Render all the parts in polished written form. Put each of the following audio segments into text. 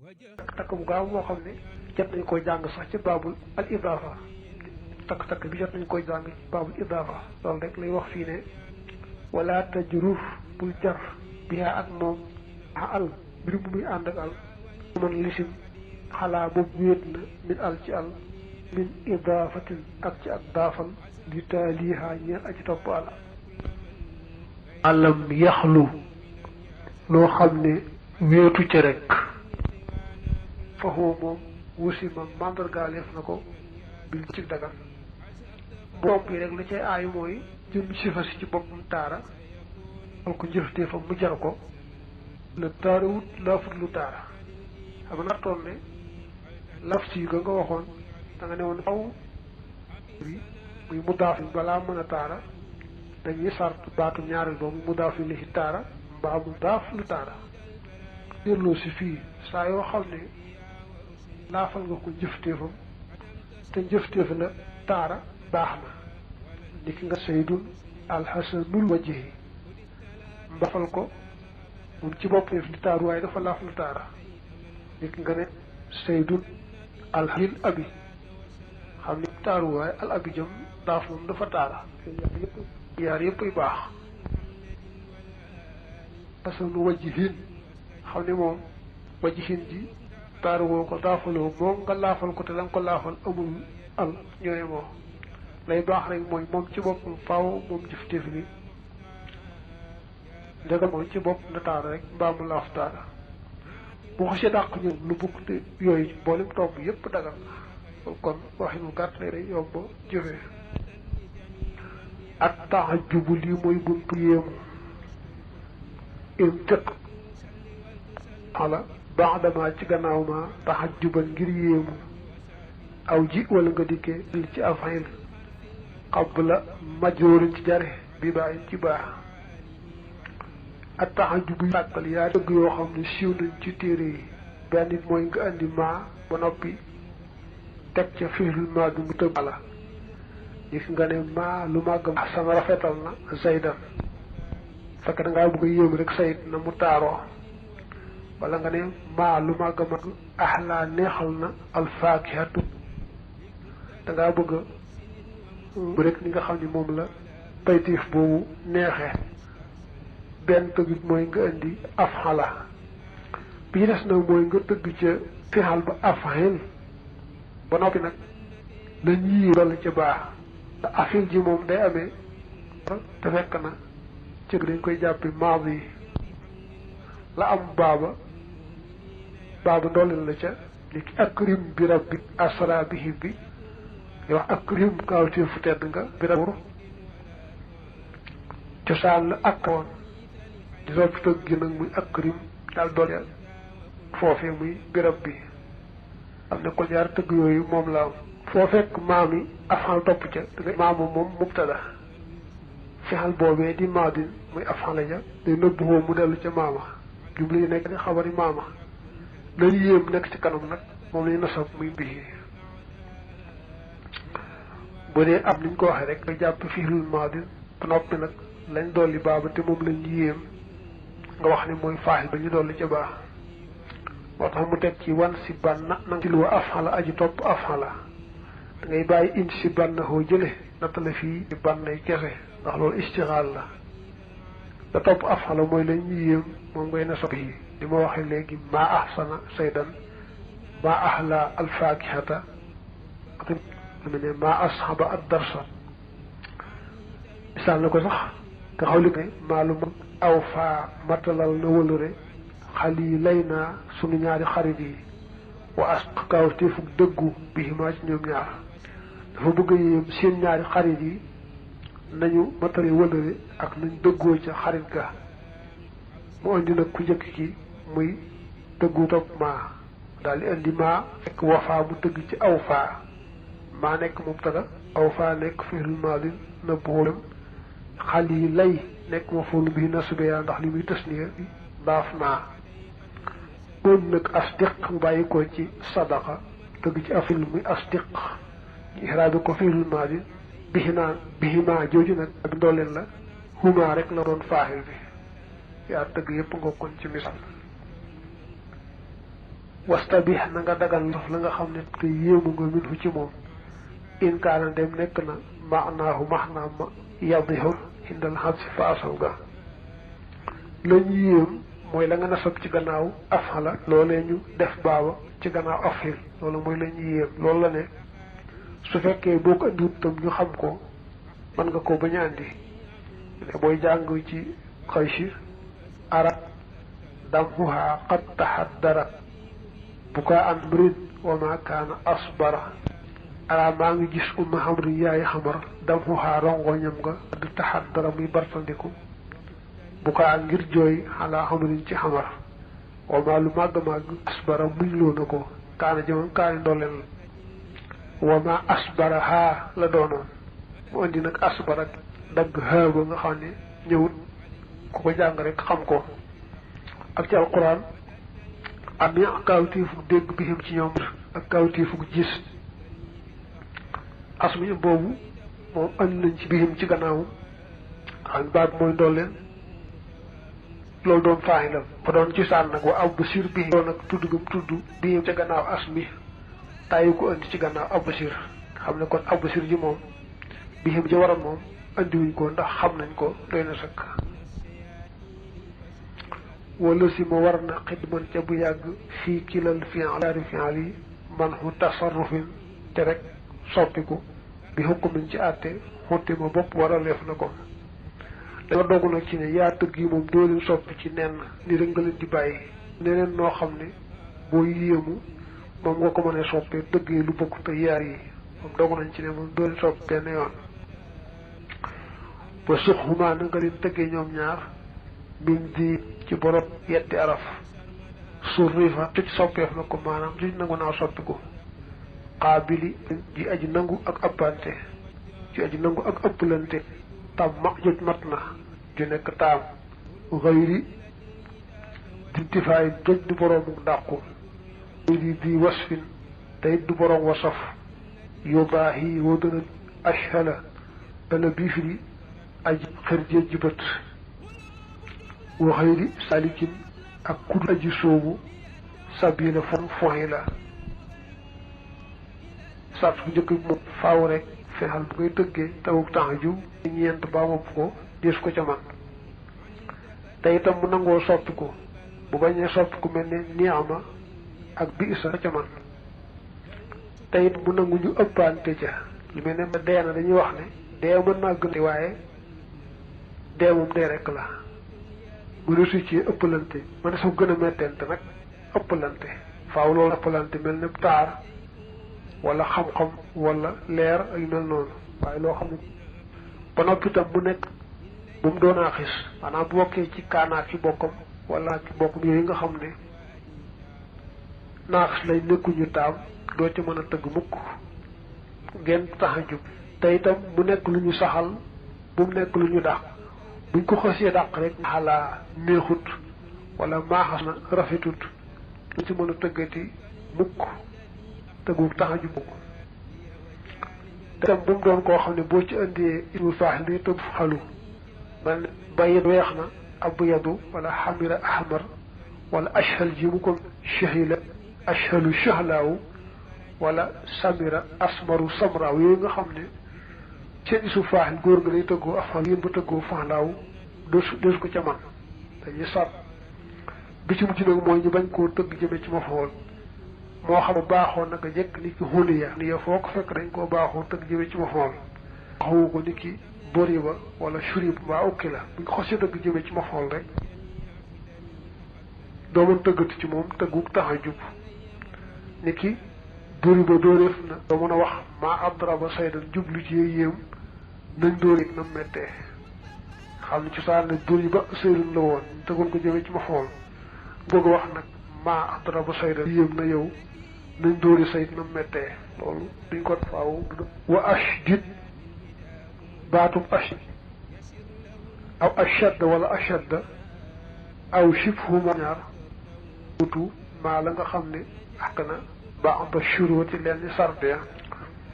takk bu gaaw moo xam ne jot nañ koy jàng sax ci baabul al idaafa takk bi jot nañ koy jàng ci baabul idaafa loolu rek lay wax fii ne wala tajruuf bul jar bihaa ak moom al mbir bu muy ànd ak al man lisim xalaa boobu wéet na min al ci al min idaafatin ak ci ak daafal di taaliha ñeel aji topp al alam yaxlu loo xam ne wéetu ci rek foofu moom wusi ma mandargaaleef na ko bil ci dagal bopp yi rek la cay aayu mooy jëm sifa si ci boppam taara wal ko njëftee fa mu jar ko la taara wut laafut lu taara xam nga toon ne laf si ga nga waxoon da nga ne woon faw bi muy mudaafin balaa mën a taara dañuy sart baatu ñaareel boobu mudaafin li ci taara mbaa mudaaf lu taara delloo si fii saa yoo xam ne laafal nga ko njëfteefam te njëfteef la taara baax na ni ki nga saydun alxasanul wajhi mbafal ko moom ci bopp def di taaru waaye dafa laaf lu taara ni ki nga ne saydun alxil abi xam ni taaru waaye al abi jëm daaf moom dafa taara yaar yëpp ay baax xasanu wajhin xam ne moom wajhin ji taaru woo ko daafaloo moom nga laafal ko te la nga ko laafal amul al ñooy moo lay baax rek mooy moom ci boppam faaw moom jëfteef ni ndegam moom ci bopp na taara rek mbaa mu laaf taara bu xasee dàq ñëw lu bukk te yooyu boolem tomb yëpp dagal na kon waxinu gàtt lay day yomb jëfee ak taxajubu lii mooy buntu yéemu im tëq xala baax damaa ci gannaaw ma taxajuban ngir yéemu aw ji wala nga dikkee li ci afayl qabla majroorin ci jare bi bàyyi ci baax ak taxajubu sàkkal yaa dëgg yoo xam ne siiw nañ ci téere yi benn nit mooy nga andi maa ba noppi teg ca fiilul maa bi mu tëgg la gis nga ne maa lu màgg sama rafetal na zaydan fekk da ngaa bëgg a yéem rek sayid na mu taaroo wala nga ne maa lu màgg a màgg axlaa neexal na alfaakihatu da ngaa bëgg bu rek ni nga xam ne moom la baytiif boobu neexee benn tëggit mooy nga indi afxala bi ñu des nag mooy nga tëgg ca fixal ba afxil ba noppi nag la ñii doll ca baax afil ji moom day amee te fekk na cëg dañ koy jàppi maadi yi la am baaba ndollil la ca li ki akrim bi rabbi asra bihi bi di wax akrim kawtee fu tedd nga bi rabur cosaan la ak woon di soppi tëgg gi nag muy akrim daal doole foofee muy bi rabbi am ne ko ñaar tëgg yooyu moom la am foo fekk maam yi afxal topp ca danga maamu moom mubtada fexal boobee di maadin muy afxala ja day nëbbu woo mu dellu ca maama jublu yi nekk di xabari maama lañu yéem nekk ci kanam nag moom lañu nasab muy mbii bu dee am niñ ko waxee rek nga jàpp fiilul maadin ba noppi nag lañ dolli baaba te moom lañ yéem nga wax ni mooy faaxil ba ñu dolli ca baax moo tax mu teg ci wan si banna nanga tilwa afxala aji topp afxala da ngay bàyyi in si banna hoo jële nattale fii di bannay kese ndax loolu istixaal la da topp afxala mooy lañ yéem moom ngay nasab yi li ma waxee léegi maa ahsana saydan maa ahla alfaakihata ak lu mel ne maa ashaba ad darsa misaal na ko sax nga xaw li ne maa lu mën aw faa matalal na wëlure xali lay naa sunu ñaari xarit yi wa asq kaw teefug dëggu bi maa ci ñoom ñaar dafa bëgg a yéem seen ñaari xarit yi nañu matale wëlëre ak nañ dëggoo ca xarit ga mu indi nag ku njëkk ki muy dëggu topp maa daal di indi maa fekk wafaa mu tëgg ci aw faa maa nekk mubtada aw faa nekk fi'lul maadin na boolem xal yi lay nekk mafoolu bi nasbiya ndax li muy tasniya bi baaf naa moom nag asdiq mu bàyyi ko ci sadaqa tëgg ci afil muy asdiq ñu iraabi ko fi'lul maadin bihimaa jooju nag ak ndolleen la huma rek la doon faaxil bi yaa tëgg yëpp nga kon ci misaal wastabih na nga dagan ndox la nga xam ne te yéemu nga minhu ci moom in kaana dem nekk na maanaahu maxnaam ma yadihur indal xam si faasal ga lañ yéem mooy la nga nasab ci gannaaw afala loolee ñu def baaba ci gannaaw afil loolu mooy la ñuy yéem loolu la ne su fekkee boo ko andiwut tam ñu xam ko mën nga ko bañ a andi ne booy jàng ci xaysi arab damhuha qad tahaddara bukaa an mrin wa ma kaana asbara arab maa ngi gis umma xamri yaay xamar damhuha rongoñam nga qad tahaddara muy bartandiku bukaa ngir jooy xalaa xamrin ci xamar wa ma lu màgg-màgg asbara muñ loo na ko kaana jëmam kaani ndolleen la wa ma asbara haa la doonoon mu indi nag asbara dagg haa ba nga xam ne ñëwut ku ko jàng rek xam ko ak ci alquran am ya kawtiifu dégg bi him ci ñoom ak kawtiifu gis asmi boobu moom andi nañ ci bihim ci gannaawam xam baat mooy ndolleen loolu doon faaxilam fa doon ci saan nag wa absir bi loolu nag tudd gëm tudd bihim ca gannaaw asmi tàyyi ko andi ci gannaaw absir xam ne kon absir ji moom bihim ji waroon moom andiwuñ ko ndax xam nañ ko doy na sëkk wala si ma war na xidman ca bu yàgg fii kilal fi'laari fi'al yi man xu tasarrufin te rek soppiku bi hukkumin ci àtte xotti ma bopp war a leef na ko dañoo dogu nag ci ne yaa tëgg yi moom doo leen soppi ci nenn ni rek nga leen di bàyyi neneen noo xam ne boo yéemu moom nga ko mën a soppee tëgg yi lu bokk te yaar yi moom dogu nañ ci ne moom doo leen soppi benn yoon ba suq xumaa na nga leen tëggee ñoom ñaar min di ci borom yetti araf suur riifa tuj soppeef na ko maanaam tuj nangu naa soppiku xaabili ji aji nangu ak ëppante ji aji nangu ak ëpplante tam ma joj mat na ju nekk taam xëyri dintifaay joj du boroomu dàqu xëyri di wasfin te it du boroom wasaf yu baax yi woo dana ashala dana biifiri aji xërjee ji bët wa xëyri salikin ak kudu aji soobu sabila foxi la sart bu njëkk bi moom faaw rek fexal bu koy tëggee tawuk temps jiw ñeent ba mopp ko des ko ca man te itam mu nangoo soppiku bu bañee soppiku mel ne niama ak biisa ca man te it mu nangu ñu ëppante ca lu mel ne dee na dañuy wax ne dee mën naa gën waaye dee moom dee rek la mu resu ci ëppalante ma ne soo gën a mettente nag ëppalante faaw loolu ëppalante mel ne taar wala xam-xam wala leer ak yu mel noonu waaye loo xam ne ba noppi itam bu nekk bu mu doon aaxis maanaam bu bokkee ci kaanaat ci bokkam wala ci bokkam yooyu nga xam ne naaxis lay nekkuñu taam doo ci mën a tëgg mukk ngeen tax a jub te itam mu nekk lu ñu saxal bu mu nekk lu ñu dàq buñ ko xasee dàq rek xalaa neexut wala maaxas na rafetut lu ci mën a tëggati mukk tëggu tax a jub te itam bu mu doon koo xam ne boo ci indee ismul faaxil day tëb xalu man bayit weex na abyadu wala xamira ahmar wala ashal ji mu ko shahila ashalu shahlaawu wala samira asmaru samraaw yooyu nga xam ne seen isu faaxil góor ga lay tëggoo afal yéen ba tëggoo faxlaaw desu ko ca man dañuy sar bi ci mujj nag mooy ñu bañ koo tëgg jëme ci ma fool moo xam baaxoo naka jekk ni ki xóliya ni ya foo ko fekk dañ koo baaxoo tëgg jëme ci ma fool xawu ko ni ki bori ba wala shurib mbaa ukki la buñ ko xosee tëgg jëme ci ma fool rek doo mën tëggati ci moom tëggu tax a jub ni ki bori ba dóoreef na doo mën a wax maa adraba saydan jublu ci yéem nañ dóoreeg na mettee xam ne ci saa ne bori ba saydun la woon tëggoon ko jëme ci ma fool bëgg wax nag maa adraba saydan yéem na yow nañ dóori sayd na mettee loolu duñ ko faaw wa ashdid baatum ashid aw ashad wala ashad aw shibhuma ñaar utu maa la nga xam ne ak na ba ba shuruti leen ni sarde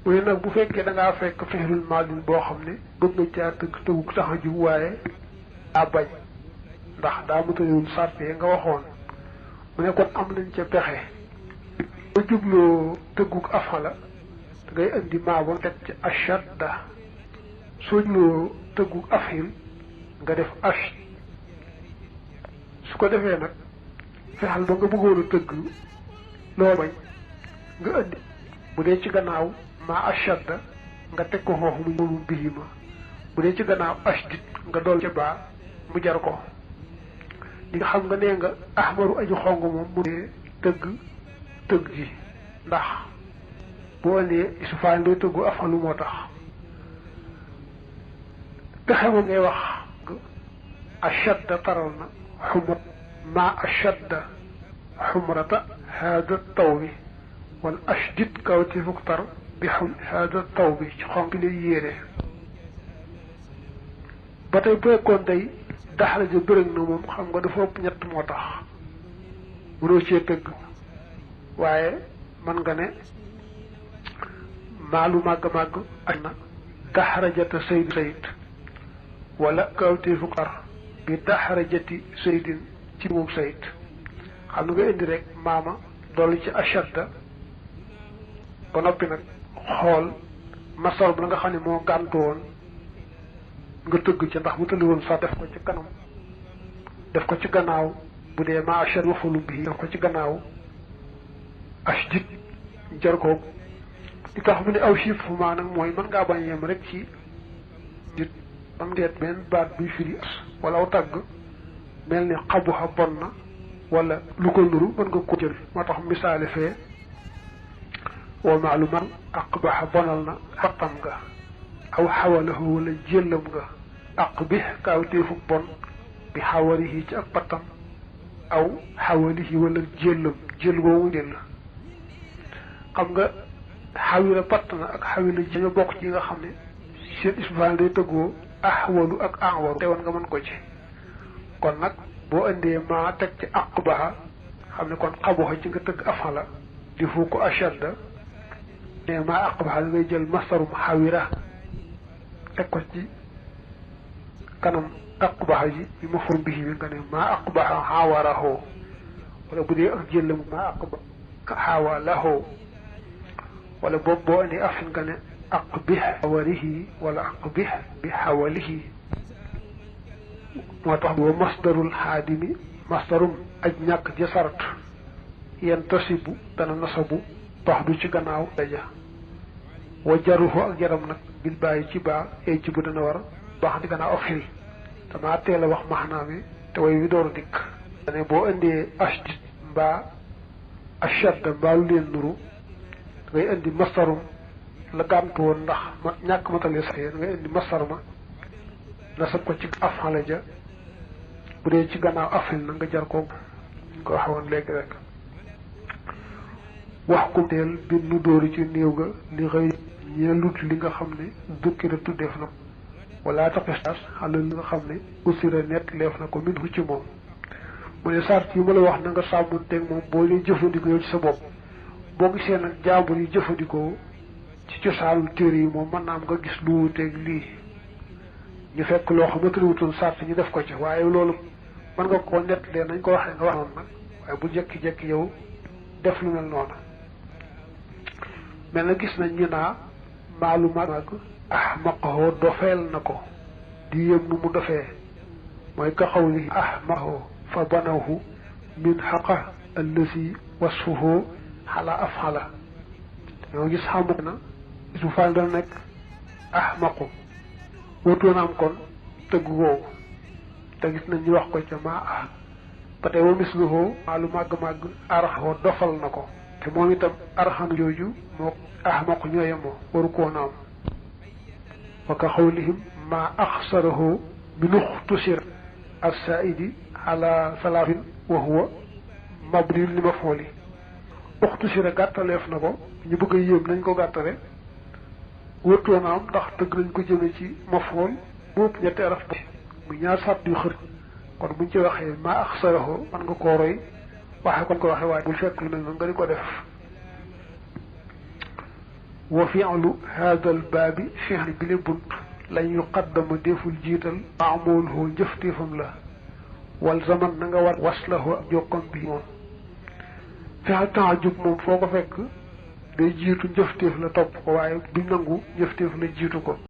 muy nag bu fekkee da ngaa fekk fexlul maadin boo xam ne bëgg nga caa tëgg tëggu tax a jub waaye daa bañ ndax daa matalewul sarte nga waxoon mu ne kon am nañ ca pexe ba jubloo tëgguk afala da ngay indi maabon teg ci ashadda soo jubloo tëgguk afil nga def ash su ko defee nag fexal ba nga bëggoon a tëgg loo bañ nga indi bu dee ci gannaaw maa ashadda nga teg ko xoox mu ñëw bii ma bu dee ci gannaaw ashdid nga dool ca baa mu jar ko li nga xam nga nee nga ahmaru aju xong moom mu ne tëgg ji ndax boo nee isufaan doo tëggu afalu moo tax pexe moom ngay wax ashadda taral na xumrat maa ashadda xumrata haada taw bi wala ashdid kawti fuk tar bi haada taw bi ci xonk lay yéene ba tey bu fekkoon tey daxala ja bërëg na moom xam nga dafa ëpp ñett moo tax mënoo cee tëgg waaye man nga ne maalu màgg-màgg aj na daxarajata sayid wala kawti fuk tar bi daxarajati saydin ci moom sayid xam nga indi rek maama dolli ci ashadda ba noppi nag xool masal bi la nga xam ne moo gàntu woon nga tëgg ca ndax bu tëlli woon sax def ko ci kanam def ko ci gannaaw bu dee ma ashad wafalu bi def ko ci gannaaw ashdid jar ko li tax mu ne aw siif fu maa nag mooy mën ngaa bañ yem rek ci dit am deet benn baat buy firi wala aw tàgg mel ni xabuxa bon na wala lu ko nuru mën nga ko jël moo tax misaale fee wa maaluman aqbaxa bonal na xaqam nga aw xawalahu wala jëllam nga aqbix kaawteefuk bon bi xawarihi ci ak pattam aw xawalihi wala jëllam jël googu jël xam nga xawila patt na ak xawila ji nga bokk ci nga xam ne seen isbaan day tëggoo ahwalu ak awaru te woon nga mën ko ci kon nag boo indee maa teg ci aqbaxa xam ne kon xabuxa ci nga tëgg afala di fu ko ashadda ne maa aqbaxa da ngay jël masarum xawira teg ko ci kanam aqbaxa ji bi ma fur mbii bi nga ne maa aqbaxa xaawaraxoo wala bu dee ak jëllam maa aqba xaawalaxoo wala boobu boo indi afin nga ne aqbix xawarihi wala aqbix bi xawalihi moo tax wa masdarul xaadimi masdarum aj ñàkk ja sarat yen tasibu dana nasabu tax du ci gannaaw daja wa jaruhu ak jaram nag bil bàyyi ci baa ay ci bu dana war baax di gannaaw ak fil damaa teel a wax maxnaa mi te way wi door a dikk dane boo indee ashdid mbaa ashadda mbaa lu leen nuru ngay indi masarum la gàmtu woon ndax ma ñàkk matale sax ngay indi masar ma nasab ko ci afala ja bu dee ci gannaaw afil na nga jar ko ko waxoon léegi rek wax ku teel bi nu dóori ci néew ga li xëy ñeelut li nga xam ne dukkira tuddeef na wala taxistas xale li nga xam ne usira net leef na ko min hu ci moom mu ne sart yi ma la wax na nga sàmmonteeg moom boo leen jëfandikoo yow ci sa bopp boo gisee nag jaambur yi jëfandikoo ci cosaanu téere yi moom mën naa am nga gis lu wuteeg lii ñu fekk loo xam ne tëriwutoon sart ñu def ko ci waaye loolu mën nga koo nettalee nañ ko waxee nga wax noonu nag waaye bu jekki-jekki yow def lu mel noonu mel na gis nañ ñu naa maalu mag ahmaqahoo dofeel na ko di yëm nu mu dofee mooy ka xawli ahmaqahoo fa banahu min xaqa allasi wasfuhu xala afxala ñoo gis xamuk na isu fal dana nekk ahmaqu wóotoon am kon tëgg woowu te gis nañ ñu wax ko ca maa ah ba tey wa misluhu maalu màgg-màgg araxoo dofal na ko te moom itam araxan jooju moo ahmaqu ñooyemoo waru koon am wa ka xawlihim maa axsarahu min uxtusir assaidi ala salaafin wa huwa mabni li maf'uli uxtusira gàttaleef na ko ñu bëgg a yéem nañ ko gàttale wërtoon am ndax tëgg nañ ko jëme ci maf'ul boobu ñetti araf bi muy ñaar sàtt yu xër kon buñ ci waxee maa axsarahu man nga koo roy waxe kon ko waxee waaye bul fekk lu mel noonu nga di ko def wa fi'lu hada al baabi fi'l bi le bunt lañ yuqaddama deful jiital maamooluhu njëfteefam la wal zaman na nga war waslahu ak jokkam bi moom fi'al taajub moom foo ko fekk day jiitu njëfteef la topp ko waaye du nangu njëfteef la jiitu ko